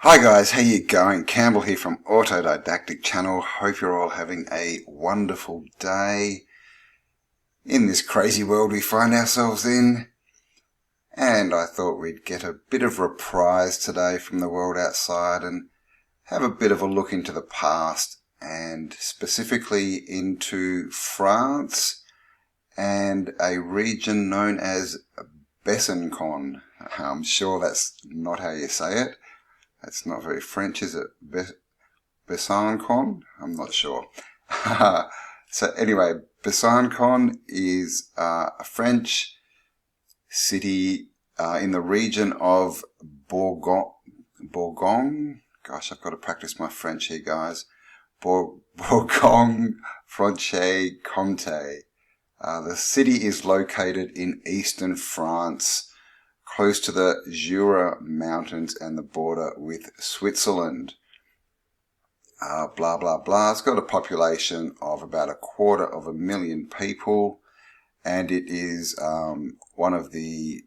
Hi guys, how you going? Campbell here from Autodidactic Channel. Hope you're all having a wonderful day in this crazy world we find ourselves in. And I thought we'd get a bit of reprise today from the world outside and have a bit of a look into the past and specifically into France and a region known as Besancon. I'm sure that's not how you say it. That's not very French, is it? Besancon? I'm not sure. So anyway, Besancon is a French city in the region of Bourgogne. Gosh, I've got to practice my French here, guys. Bourgogne-Franche-Comté. The city is located in eastern France, close to the Jura Mountains and the border with Switzerland. Blah, blah, blah. It's got a population of about 250,000 people, and it is one of the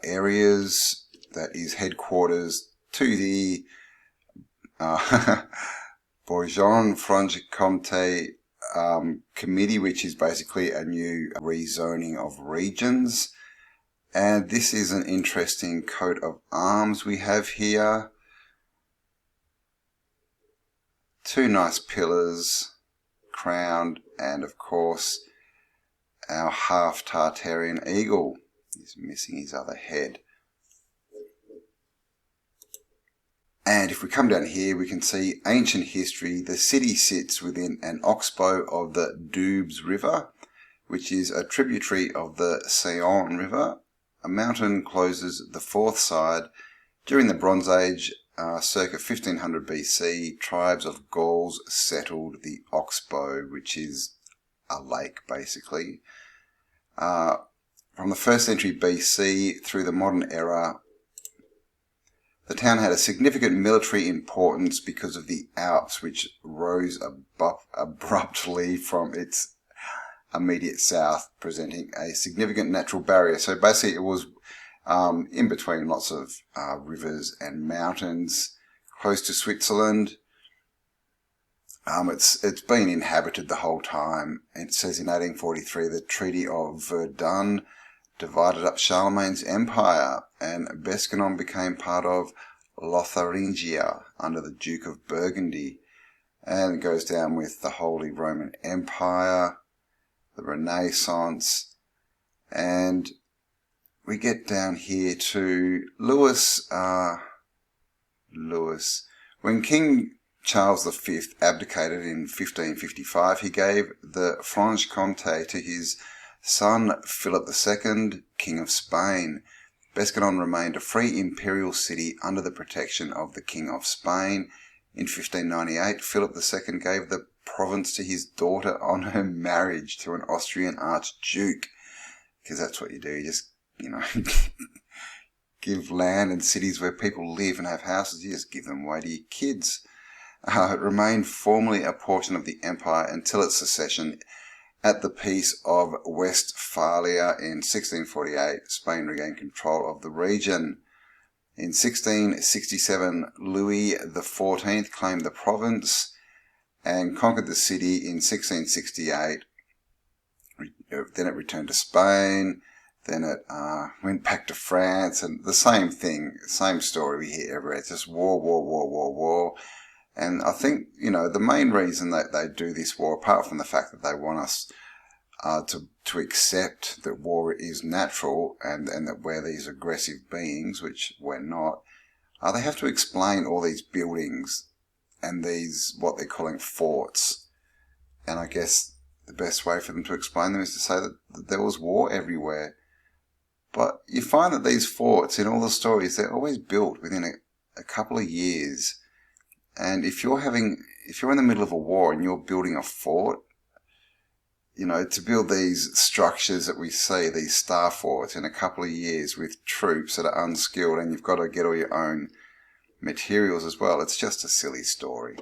areas that is headquarters to the Bourgogne-Franche-Comté committee, which is basically a new rezoning of regions. And this is an interesting coat of arms we have here. Two nice pillars, crowned, and of course our half Tartarian eagle. He's missing his other head. And if we come down here, we can see ancient history. The city sits within an oxbow of the Doubs River, which is a tributary of the Saône River. A mountain closes the fourth side. During the Bronze Age, circa 1500 BC, tribes of Gauls settled the Oxbow, which is a lake basically. From the 1st century BC through the modern era, the town had a significant military importance because of the Alps, which rose abruptly from its immediate south, presenting a significant natural barrier. So basically it was in between lots of rivers and mountains, close to Switzerland. It's been inhabited the whole time. It says in 1843 the Treaty of Verdun divided up Charlemagne's empire, and Besancon became part of Lotharingia under the Duke of Burgundy. And it goes down with the Holy Roman Empire, the Renaissance, and we get down here to Louis. When King Charles V abdicated in 1555, he gave the Franche-Comté to his son Philip II, King of Spain. Besancon remained a free imperial city under the protection of the King of Spain. In 1598, Philip II gave the province to his daughter on her marriage to an Austrian archduke, because that's what you do. You just, give land and cities where people live and have houses, you just give them away to your kids. It remained formally a portion of the empire until its secession. At the Peace of Westphalia in 1648, Spain regained control of the region. In 1667, Louis XIV claimed the province and conquered the city in 1668. Then it returned to Spain. Then it went back to France, and the same thing, same story we hear everywhere. It's just war, war, war, war, war. And I think, the main reason that they do this war, apart from the fact that they want us to accept that war is natural and that we're these aggressive beings, which we're not, they have to explain all these buildings and these, what they're calling forts. And I guess the best way for them to explain them is to say that there was war everywhere. But you find that these forts, in all the stories, they're always built within a couple of years. And if you're in the middle of a war and you're building a fort, to build these structures that we see, these star forts, in a couple of years with troops that are unskilled, and you've got to get all your own materials as well, it's just a silly story.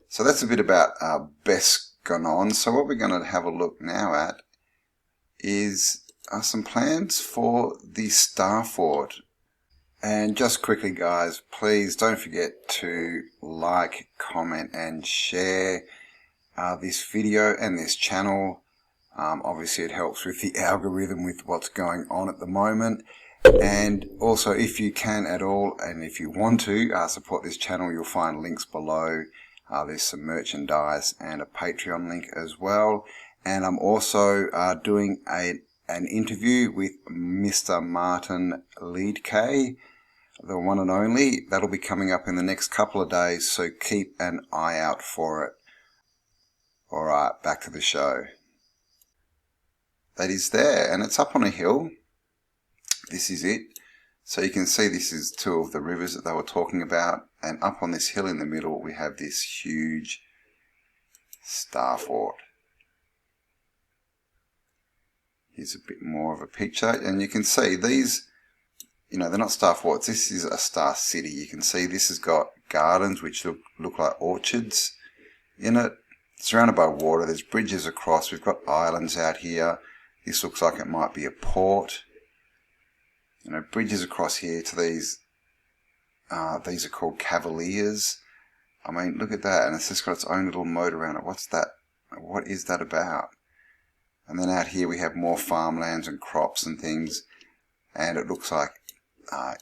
So that's a bit about Besancon. So what we're going to have a look now at is some plans for the star fort And just quickly, guys, please don't forget to like, comment and share this video and this channel. Obviously it helps with the algorithm with what's going on at the moment. And also, if you can at all, and if you want to support this channel, you'll find links below. There's some merchandise and a Patreon link as well. And I'm also doing an interview with Mr. Martin Leedke, the one and only. That'll be coming up in the next couple of days, so keep an eye out for it. Alright, back to the show. That is there, and it's up on a hill. This is it. So you can see this is two of the rivers that they were talking about, and up on this hill in the middle we have this huge star fort. Here's a bit more of a picture, and you can see these, you know, they're not star forts. This is a star city. You can see this has got gardens which look like orchards in it, surrounded by water. There's bridges across. We've got islands out here. This looks like it might be a port. You know, bridges across here to these are called cavaliers. I mean, look at that, and it's just got its own little moat around it. What's that? What is that about? And then out here we have more farmlands and crops and things, and it looks like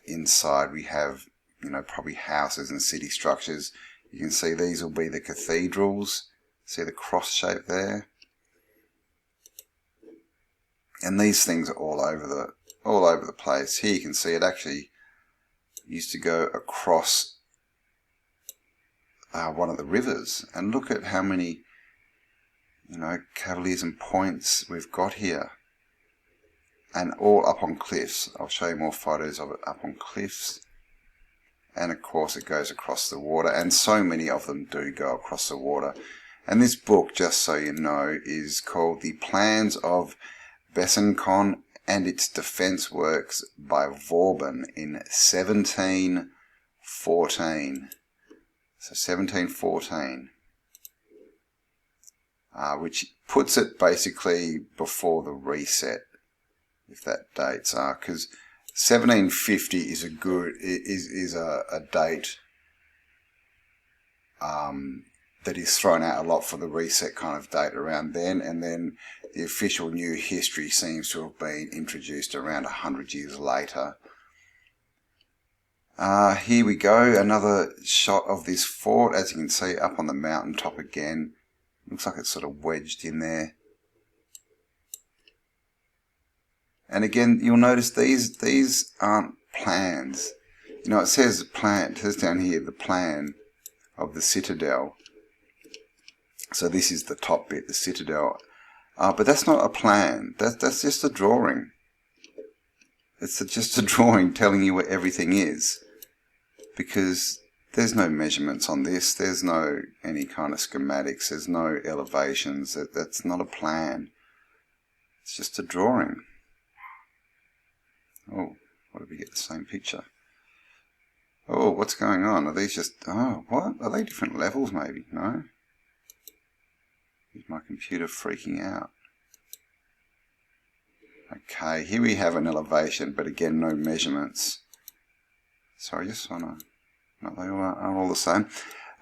inside we have, you know, probably houses and city structures. You can see these will be the cathedrals. See the cross shape there? And these things are all over the place. Here you can see it actually used to go across one of the rivers, and look at how many, you know, cavaliers and points we've got here, and all up on cliffs. I'll show you more photos of it up on cliffs, and of course it goes across the water, and so many of them do go across the water. And this book, just so you know, is called The Plans of Besancon and Its Defence Works by Vauban in 1714. So 1714. Which puts it basically before the reset, if that dates are, because 1750 is a good a date that is thrown out a lot for the reset kind of date around then, and then the official new history seems to have been introduced around 100 years later. Here we go, another shot of this fort, as you can see up on the mountain top again. Looks like it's sort of wedged in there. And again, you'll notice these aren't plans. You know, it says down here the plan of the citadel. So this is the top bit, the citadel. But that's not a plan. That's just a drawing. It's just a drawing telling you where everything is. Because there's no measurements on this. There's no any kind of schematics. There's no elevations. That's not a plan. It's just a drawing. Oh, what did we get the same picture? Oh, what's going on? Are these just... Oh, what? Are they different levels maybe? No? Is my computer freaking out? Okay, here we have an elevation, but again, no measurements. So I just want to... No, they are all the same.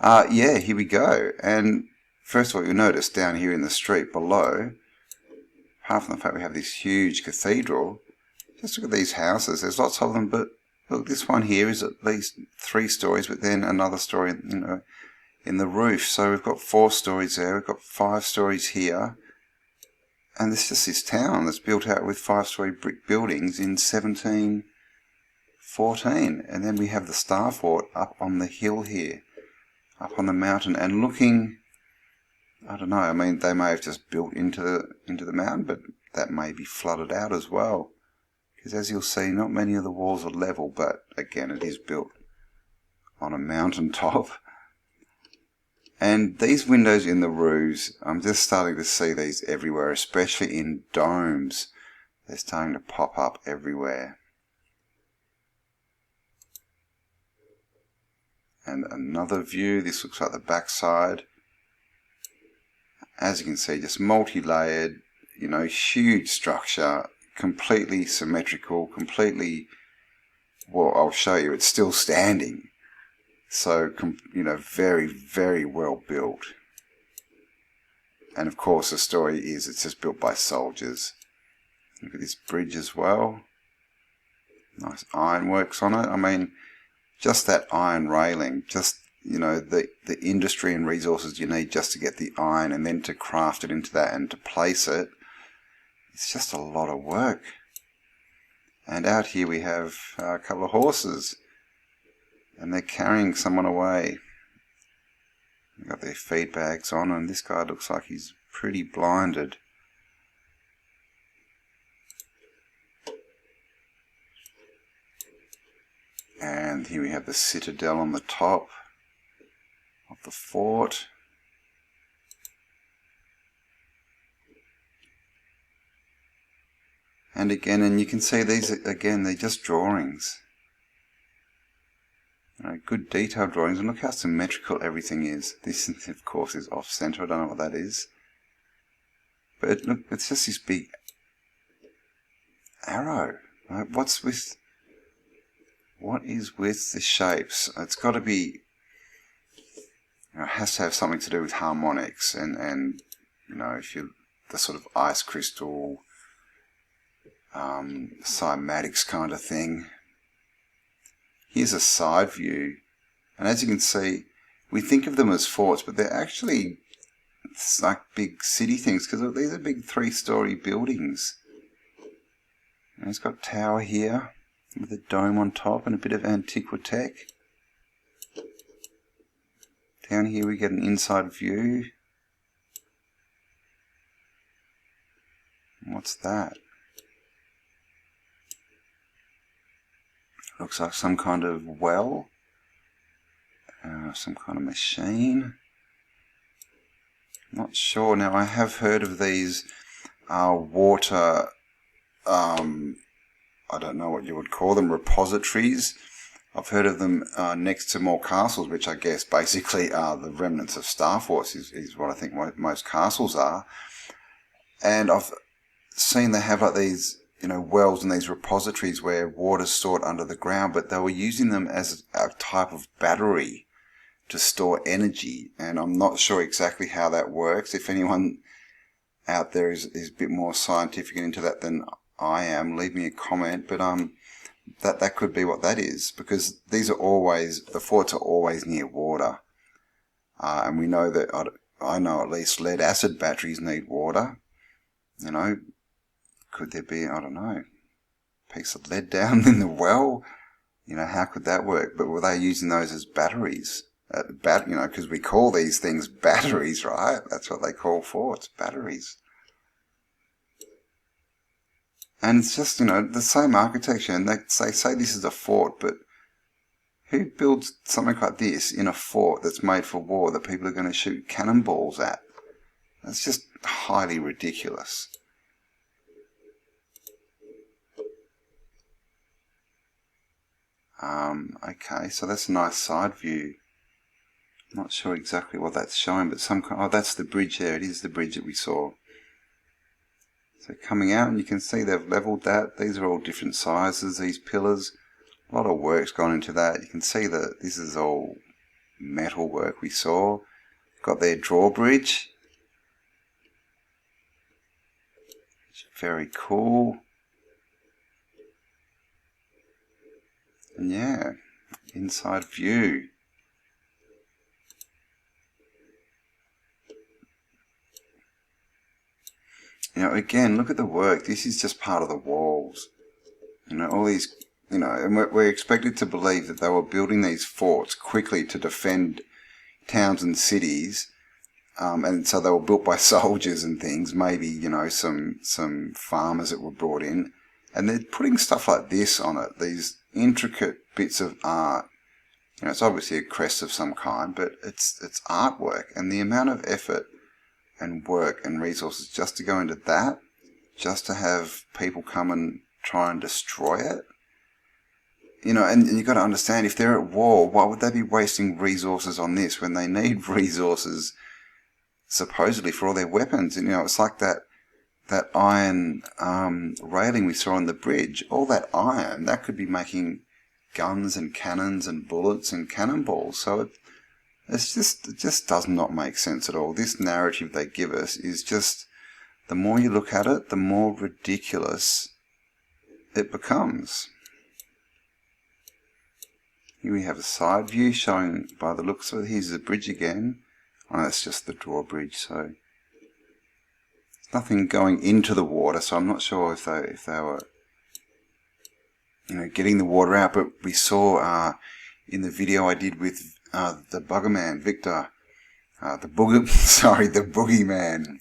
Yeah, here we go. And first of all, you'll notice down here in the street below, apart from the fact we have this huge cathedral, just look at these houses. There's lots of them, but look, this one here is at least 3 stories, but then another story, you know, in the roof. So we've got 4 stories there. We've got 5 stories here. And it's just this town that's built out with 5-story brick buildings in 1714. And then we have the Star Fort up on the hill here, up on the mountain, and looking, I don't know, I mean, they may have just built into the mountain, but that may be flooded out as well. Because as you'll see, not many of the walls are level, but again, it is built on a mountain top. And these windows in the roofs, I'm just starting to see these everywhere, especially in domes. They're starting to pop up everywhere. And another view, this looks like the backside. As you can see, just multi-layered, you know, huge structure, completely symmetrical, completely well, I'll show you, it's still standing. So, you know, very, very well built. And of course the story is it's just built by soldiers. Look at this bridge as well. Nice ironworks on it. I mean, just that iron railing, just, you know, the industry and resources you need just to get the iron and then to craft it into that and to place it. It's just a lot of work. And out here we have a couple of horses. And they're carrying someone away. They've got their feed bags on, and this guy looks like he's pretty blinded. And here we have the citadel on the top of the fort. And again, and you can see these, again, they're just drawings. Good detailed drawings, and look how symmetrical everything is. This, of course, is off-center. I don't know what that is. But look, it's just this big arrow. Right? What is with the shapes? It's got to be, you know, it has to have something to do with harmonics and you know, if you the sort of ice crystal, cymatics kind of thing. Here's a side view, and as you can see, we think of them as forts, but they're actually like big city things, because these are big 3-story buildings. And it's got a tower here with a dome on top and a bit of antiquitech. Down here we get an inside view. What's that? Looks like some kind of well, some kind of machine. Not sure. Now I have heard of these water, I don't know what you would call them, repositories. I've heard of them next to more castles, which I guess basically are the remnants of Star Force, is what I think most castles are. And I've seen they have like these, you know, wells and these repositories where water's stored under the ground, but they were using them as a type of battery to store energy, and I'm not sure exactly how that works. If anyone out there is a bit more scientific into that than I am, leave me a comment, but that could be what that is, because these are always, the forts are always near water, and we know that, I know at least lead acid batteries need water. You know, could there be, I don't know, a piece of lead down in the well? You know, how could that work? But were they using those as batteries? You know, because we call these things batteries, right? That's what they call forts, batteries. And it's just, you know, the same architecture, and they say this is a fort, but who builds something like this in a fort that's made for war that people are going to shoot cannonballs at? That's just highly ridiculous. Okay, so that's a nice side view. Not sure exactly what that's showing, but oh, that's the bridge there. It is the bridge that we saw. So coming out, and you can see they've leveled that. These are all different sizes, these pillars. A lot of work's gone into that. You can see that this is all metal work we saw. Got their drawbridge. Very cool. And yeah, inside view. You know, again, look at the work. This is just part of the walls. You know, all these, you know, and we're expected to believe that they were building these forts quickly to defend towns and cities. And so they were built by soldiers and things, maybe, you know, some farmers that were brought in. And they're putting stuff like this on it, these intricate bits of art. You know, it's obviously a crest of some kind, but it's artwork. And the amount of effort and work and resources just to go into that, just to have people come and try and destroy it. You know, and you've got to understand, if they're at war, why would they be wasting resources on this when they need resources supposedly for all their weapons? And, you know, it's like that iron railing we saw on the bridge. All that iron, that could be making guns and cannons and bullets and cannonballs. So it just does not make sense at all. This narrative they give us is just, the more you look at it, the more ridiculous it becomes. Here we have a side view showing, by the looks of it, here's the bridge again. Oh, that's just the drawbridge, so there's nothing going into the water, so I'm not sure if they were, getting the water out. But we saw in the video I did with the bugger man, Victor, the boogeyman.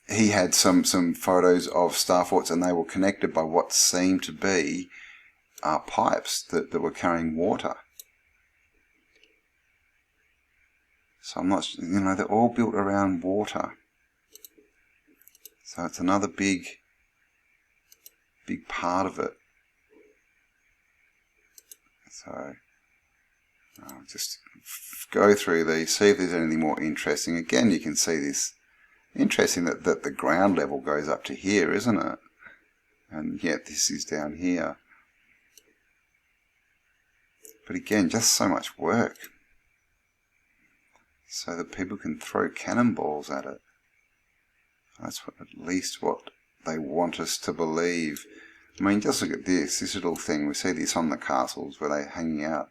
He had some photos of star forts, and they were connected by what seemed to be pipes that were carrying water. So I'm not, they're all built around water. So it's another big part of it. So I'll just go through these, see if there's anything more interesting. Again, you can see this. Interesting that the ground level goes up to here, isn't it? And yet this is down here. But again, just so much work. So that people can throw cannonballs at it. That's at least what they want us to believe. I mean, just look at this little thing. We see this on the castles where they're hanging out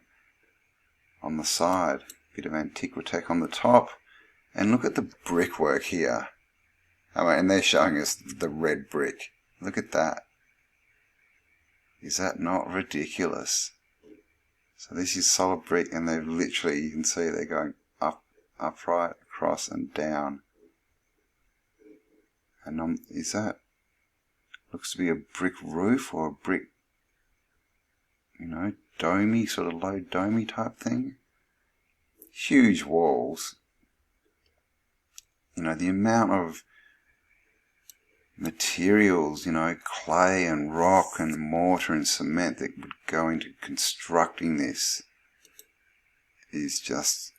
on the side. Bit of antiquitech on the top. And look at the brickwork here. I mean, and they're showing us the red brick. Look at that. Is that not ridiculous? So this is solid brick, and they've literally, you can see they're going upright, across and down. And is that, looks to be a brick roof or a brick, domey, sort of low domey type thing. Huge walls. The amount of materials, clay and rock and mortar and cement that would go into constructing this is just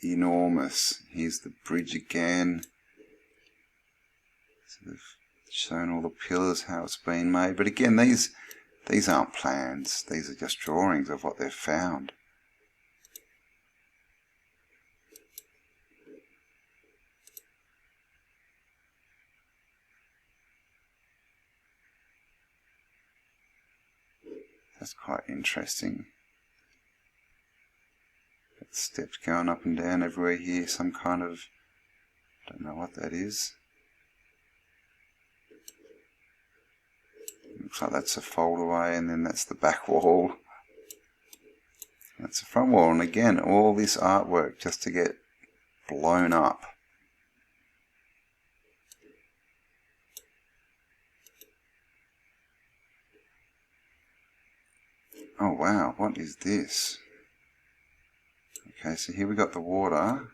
enormous. Here's the bridge again. So they've shown all the pillars, how it's been made. But again, these aren't plans. These are just drawings of what they've found. That's quite interesting. Steps going up and down everywhere here, some kind of, don't know what that is. Looks like that's a fold away, and then that's the back wall. That's the front wall, and again, all this artwork just to get blown up. Oh wow, what is this? Okay, so here we got the water,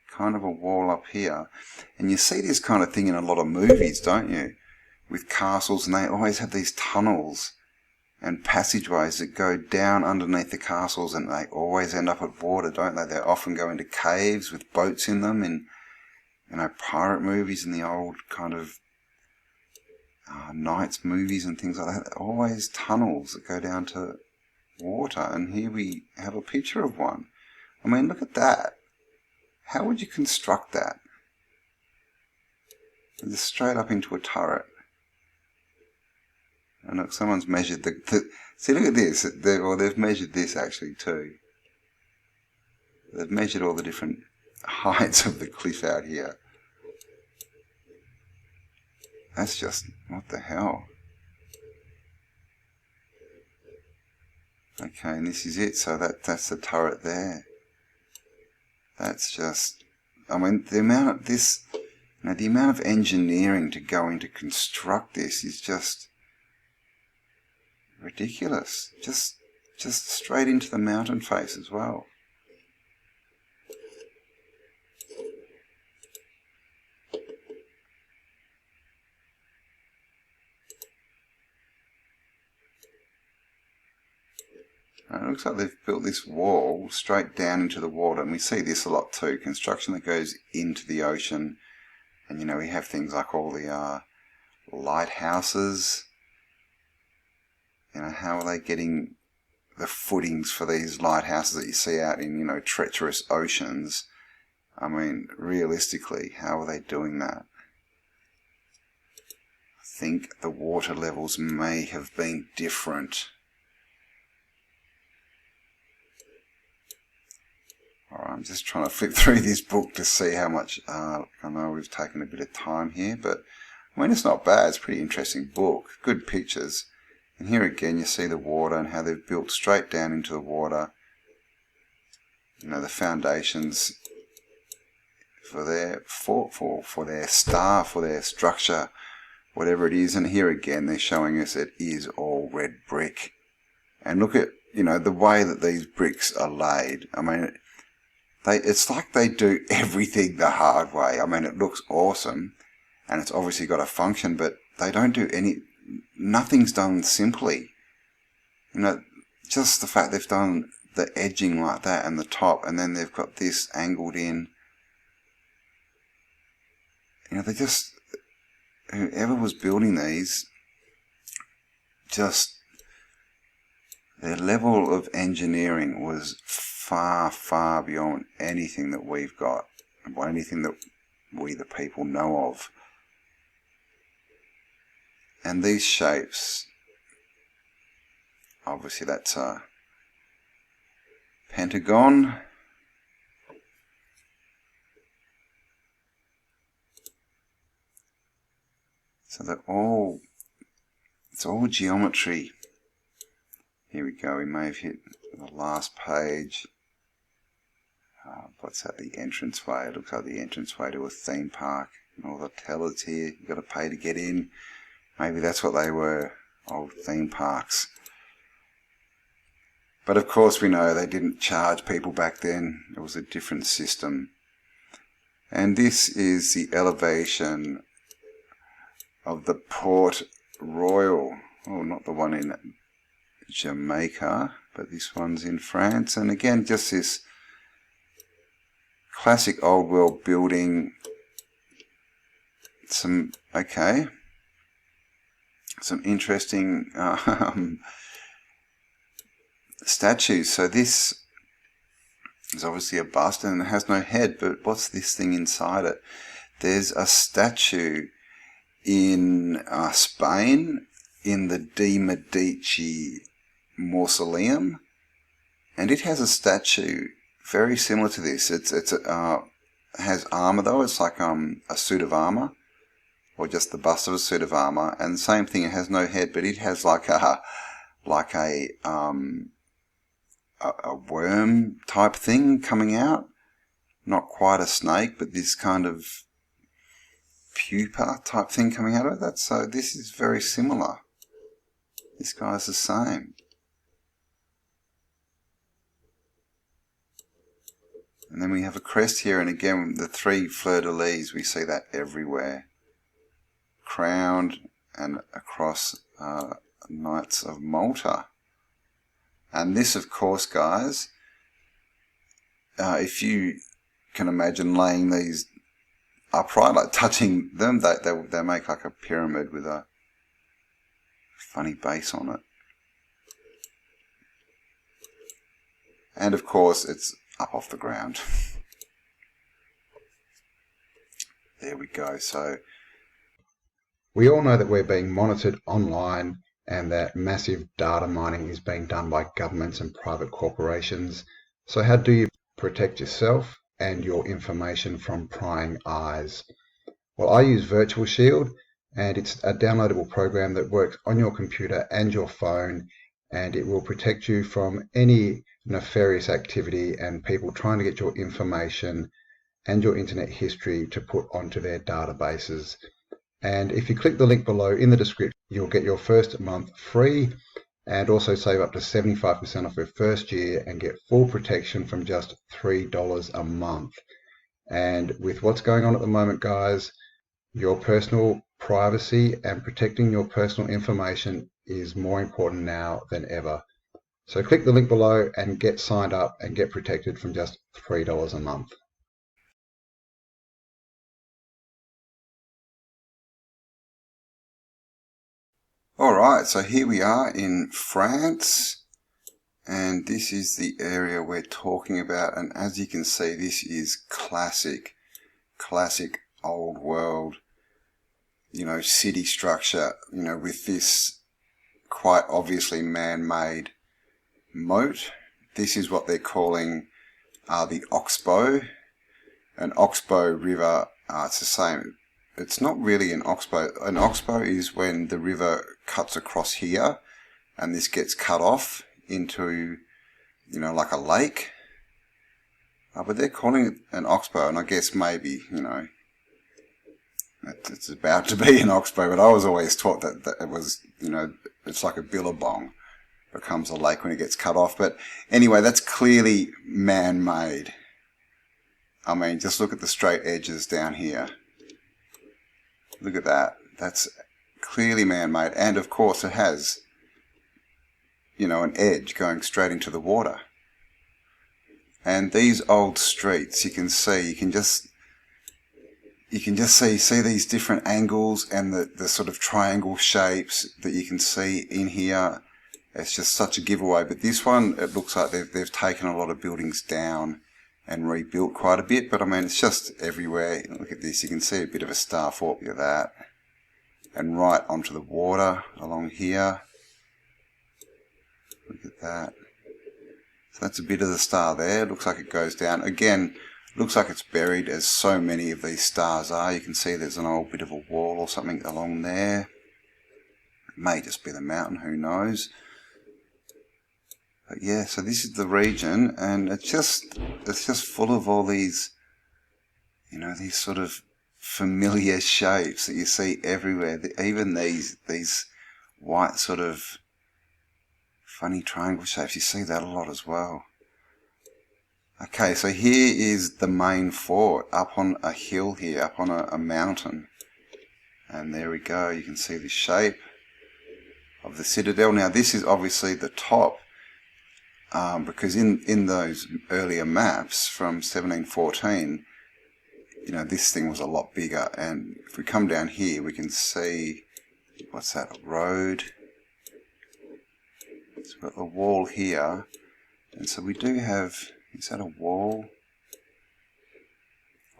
kind of a wall up here. And you see this kind of thing in a lot of movies, don't you? With castles, and they always have these tunnels and passageways that go down underneath the castles, and they always end up at water, don't they? They often go into caves with boats in them in, pirate movies and the old kind of knights movies and things like that. Always tunnels that go down to water, and here we have a picture of one. I mean, look at that. How would you construct that? Just straight up into a turret. And look, someone's measured see, look at this. They've measured this actually too. They've measured all the different heights of the cliff out here. That's just, what the hell? Okay, and this is it. So that's the turret there. That's just, I mean, the amount of this, the amount of engineering to go into construct this is just ridiculous. Just straight into the mountain face as well. It looks like they've built this wall straight down into the water, and we see this a lot too, construction that goes into the ocean. And we have things like all the lighthouses You know, how are they getting the footings for these lighthouses that you see out in, you know, treacherous oceans? I mean, realistically, how are they doing that? I think the water levels may have been different. Alright, I'm just trying to flip through this book to see how much, I know we've taken a bit of time here, but I mean, it's not bad. It's a pretty interesting book. Good pictures. And here again you see the water and how they've built straight down into the water. You know, the foundations for their for their star, for their structure, whatever it is. And here again they're showing us it is all red brick. And look at, you know, the way that these bricks are laid. I mean, it's like they do everything the hard way. I mean, it looks awesome and it's obviously got a function, but they don't do nothing's done simply. You know, just the fact they've done the edging like that and the top, and then they've got this angled in. You know, whoever was building these, just their level of engineering was far, far beyond anything that we've got, anything that we the people know of. And these shapes, obviously that's a pentagon. So it's all geometry. Here we go, we may have hit the last page. What's that, the entranceway? It looks like the entranceway to a theme park. And all the tellers here, you've got to pay to get in. Maybe that's what they were, old theme parks. But of course we know they didn't charge people back then. It was a different system. And this is the elevation of the Port Royal. Oh, not the one in Jamaica, but this one's in France. And again, just this classic old world building. Some interesting statues. So this is obviously a bust and it has no head, but what's this thing inside it? There's a statue in Spain in the De Medici mausoleum, and it has a statue very similar to this. It has armor though. It's like a suit of armor, or just the bust of a suit of armor. And same thing, it has no head, but it has like a worm type thing coming out. Not quite a snake, but this kind of pupa type thing coming out of it. So this is very similar. This guy's the same. And then we have a crest here, and again the three fleur-de-lis, we see that everywhere. Crowned and across Knights of Malta. And this, of course, guys, if you can imagine laying these upright, like touching them, they make like a pyramid with a funny base on it. And of course, it's up off the ground. There we go. So we all know that we're being monitored online and that massive data mining is being done by governments and private corporations. So how do you protect yourself and your information from prying eyes? Well, I use VirtualShield, and it's a downloadable program that works on your computer and your phone, and it will protect you from any nefarious activity and people trying to get your information and your internet history to put onto their databases. And if you click the link below in the description, you'll get your first month free and also save up to 75% off your first year and get full protection from just $3 a month. And with what's going on at the moment, guys, your personal privacy and protecting your personal information is more important now than ever. So click the link below and get signed up and get protected from just $3 a month. Alright, so here we are in France, and this is the area we're talking about, and as you can see, this is classic old world, city structure, with this quite obviously man-made moat. This is what they're calling the Oxbow. An Oxbow River, it's the same. It's not really an oxbow. An oxbow is when the river cuts across here and this gets cut off into, like a lake. But they're calling it an oxbow, and I guess maybe, it's about to be an oxbow, but I was always taught that it was, it's like a billabong. Becomes a lake when it gets cut off. But anyway, that's clearly man-made. I mean, just look at the straight edges down here. Look at that. That's clearly man-made. And of course it has, an edge going straight into the water. And these old streets, you can just see these different angles and the sort of triangle shapes that you can see in here. It's just such a giveaway. But this one, it looks like they've taken a lot of buildings down and rebuilt quite a bit, but I mean, it's just everywhere. Look at this, you can see a bit of a star fort, look at that. And right onto the water along here. Look at that. So that's a bit of the star there, looks like it goes down. Again, looks like it's buried, as so many of these stars are. You can see there's an old bit of a wall or something along there. It may just be the mountain, who knows. But yeah, so this is the region, and it's just full of all these, these sort of familiar shapes that you see everywhere. Even these white sort of funny triangle shapes, you see that a lot as well. Okay, so here is the main fort up on a hill here, up on a mountain. And there we go, you can see the shape of the citadel. Now this is obviously the top. Because in those earlier maps from 1714, this thing was a lot bigger. And if we come down here, we can see, what's that, a road? So we've got the wall here. And so we do have, is that a wall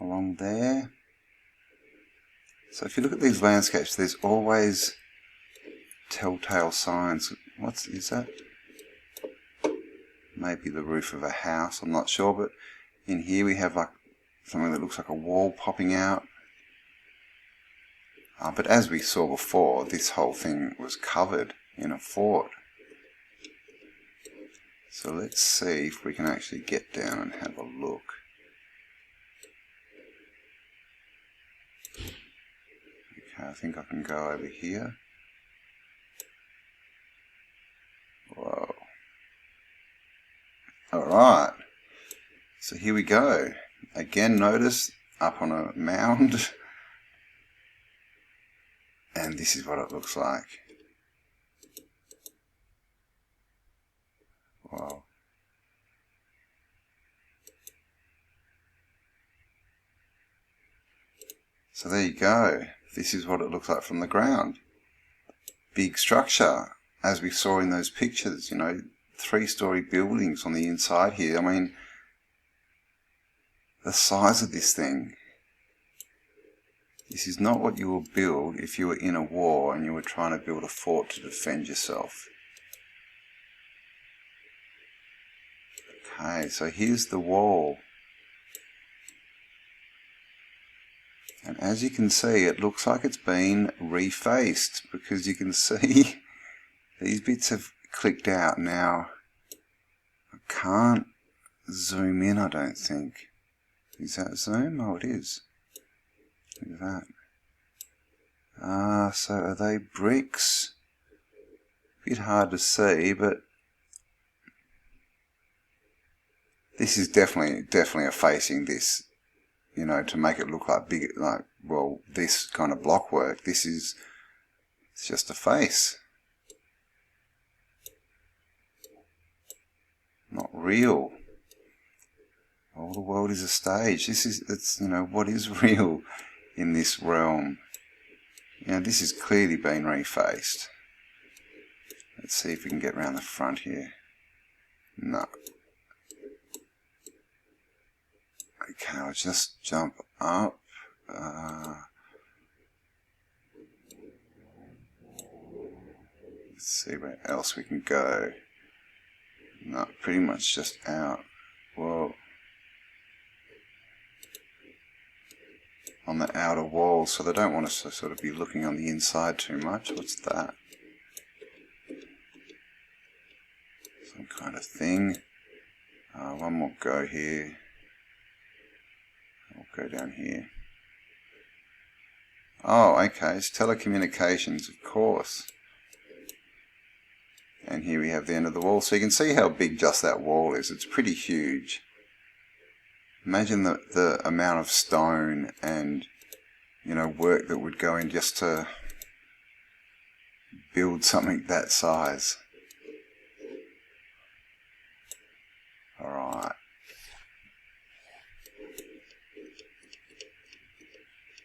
along there? So if you look at these landscapes, there's always telltale signs. Is that? Maybe the roof of a house, I'm not sure, but in here we have like something that looks like a wall popping out. But as we saw before, this whole thing was covered in a fort. So let's see if we can actually get down and have a look. Okay, I think I can go over here. Whoa. Alright, so here we go. Again, notice up on a mound. And this is what it looks like. Wow. So there you go. This is what it looks like from the ground. Big structure, as we saw in those pictures, 3-story buildings on the inside here. I mean, the size of this thing. This is not what you will build if you were in a war and you were trying to build a fort to defend yourself. Okay, so here's the wall. And as you can see, it looks like it's been refaced, because you can see these bits have clicked out. Now, I can't zoom in, I don't think. Is that zoom? Oh, it is. Look at that. So are they bricks? A bit hard to see, but this is definitely a facing this, to make it look like big, this kind of block work. It's just a face. Not real. All the world is a stage. It's what is real in this realm. This has clearly been refaced. Let's see if we can get around the front here. No. Okay, I'll just jump up. Let's see where else we can go. No, pretty much just out. Whoa. On the outer wall, so they don't want us to sort of be looking on the inside too much. What's that? Some kind of thing. One more go here. I'll go down here. Oh, okay, it's telecommunications, of course. And here we have the end of the wall. So you can see how big just that wall is. It's pretty huge. Imagine the amount of stone and, you know, work that would go in just to build something that size. Alright.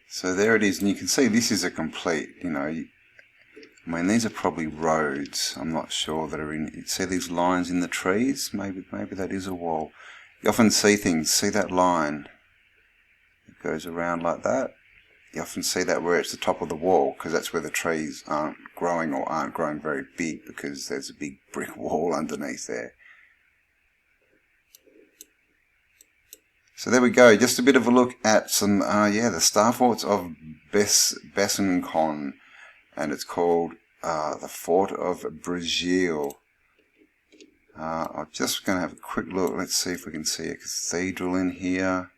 So there it is, and you can see this is a complete, you know, I mean these are probably roads, I'm not sure, that are in, you see these lines in the trees, maybe that is a wall. You often see things, see that line, it goes around like that. You often see that where it's the top of the wall, because that's where the trees aren't growing or aren't growing very big, because there's a big brick wall underneath there. So there we go, just a bit of a look at some, the star forts of Besancon, and it's called the Fort of Bregille. I'm just going to have a quick look, let's see if we can see a cathedral in here.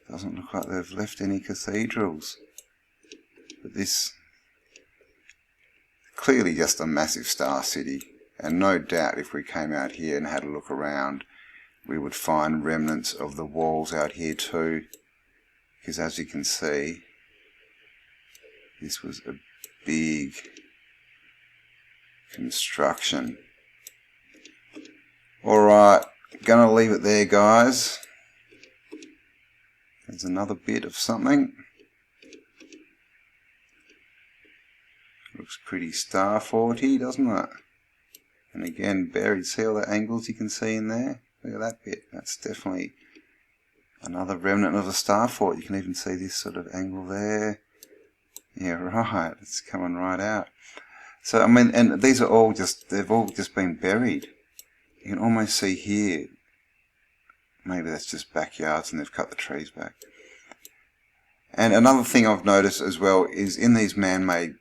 Doesn't look like they've left any cathedrals, but this, clearly just a massive star city. And no doubt if we came out here and had a look around, we would find remnants of the walls out here too. Because as you can see, this was a big construction. Alright, gonna leave it there, guys. There's another bit of something. Looks pretty star forty, doesn't it? And again, buried, see all the angles you can see in there? Look at that bit. That's definitely another remnant of a star fort. You can even see this sort of angle there. Yeah, right. It's coming right out. So, I mean, and these are all just, they've all just been buried. You can almost see here, maybe that's just backyards and they've cut the trees back. And another thing I've noticed as well is in these man-made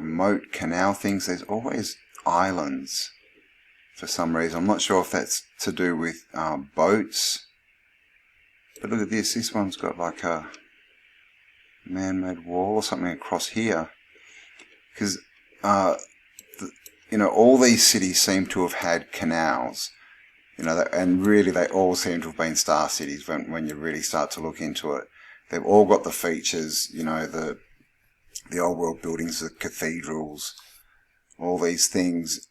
moat canal things, there's always islands for some reason. I'm not sure if that's to do with boats, but look at this. This one's got like a man-made wall or something across here, because you know, all these cities seem to have had canals, you know, and really they all seem to have been star cities when you really start to look into it. They've all got the features, you know, the old world buildings, the cathedrals, all these things,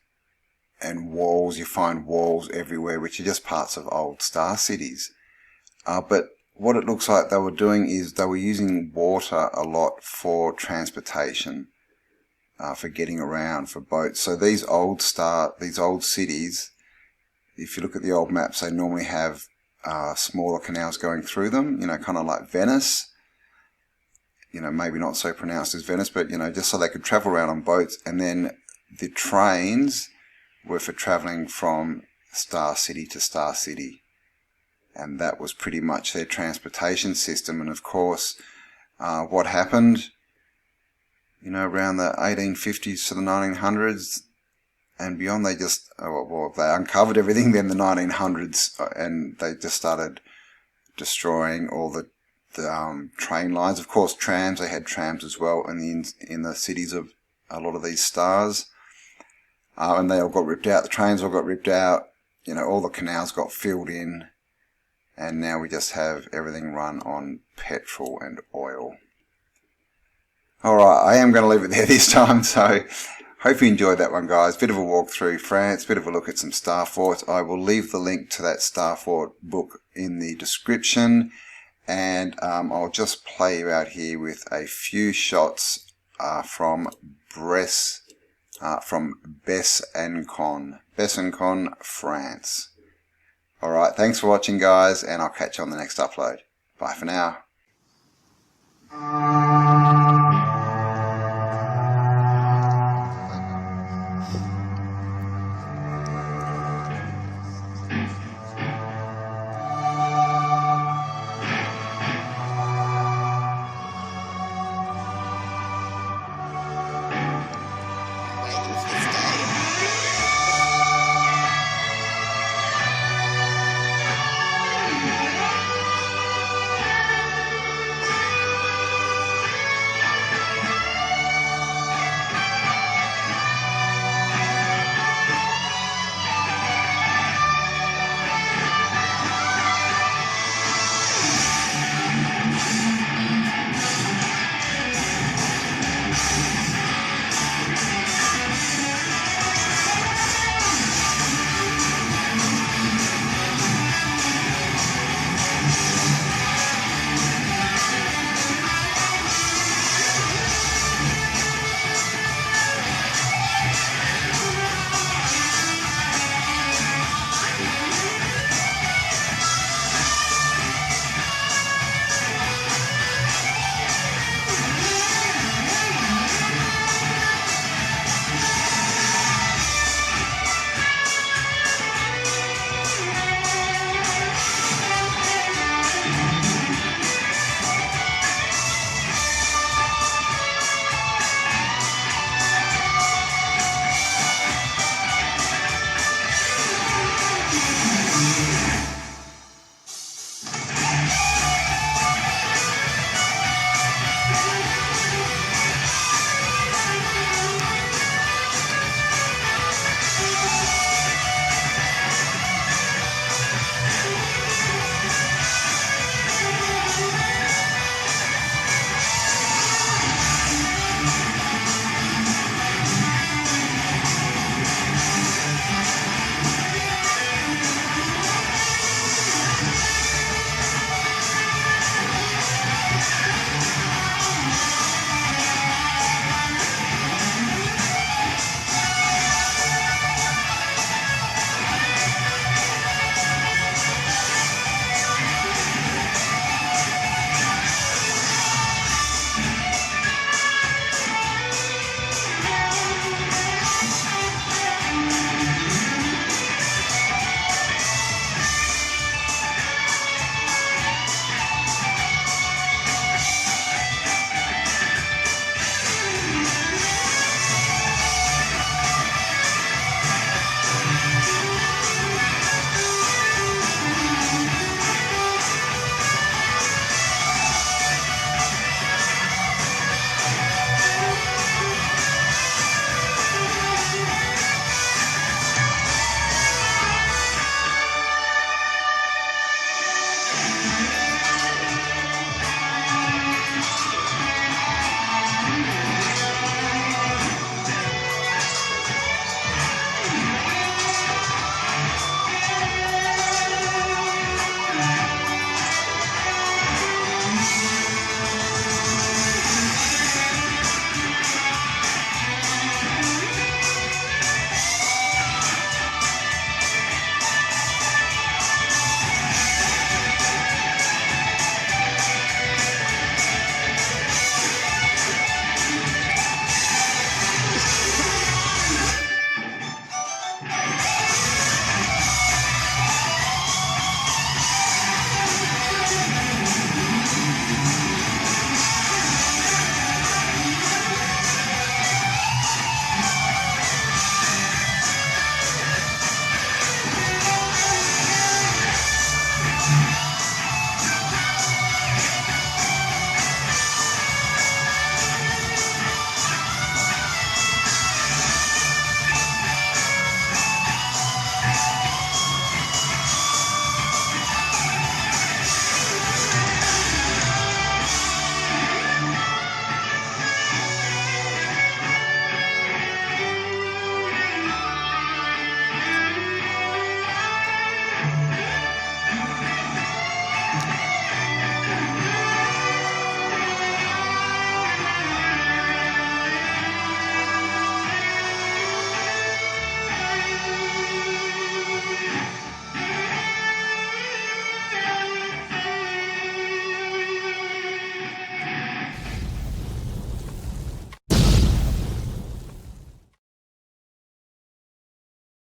and walls. You find walls everywhere, which are just parts of old star cities. But what it looks like they were doing is they were using water a lot for transportation, for getting around, for boats. So these old cities, if you look at the old maps, they normally have smaller canals going through them, you know, kind of like Venice. You know, maybe not so pronounced as Venice, but, you know, just so they could travel around on boats. And then the trains were for travelling from star city to star city. And that was pretty much their transportation system. And of course, what happened, you know, around the 1850s to the 1900s and beyond, they just, well, they uncovered everything then the 1900s, and they just started destroying all the train lines. Of course, trams, they had trams as well in the cities of a lot of these stars. And they all got ripped out. The trains all got ripped out. You know, all the canals got filled in. And now we just have everything run on petrol and oil. Alright, I am going to leave it there this time. So, hope you enjoyed that one, guys. Bit of a walk through France, bit of a look at some star forts. I will leave the link to that star fort book in the description. And I'll just play you out here with a few shots from Besançon, France. Alright, thanks for watching guys, and I'll catch you on the next upload. Bye for now. Waiting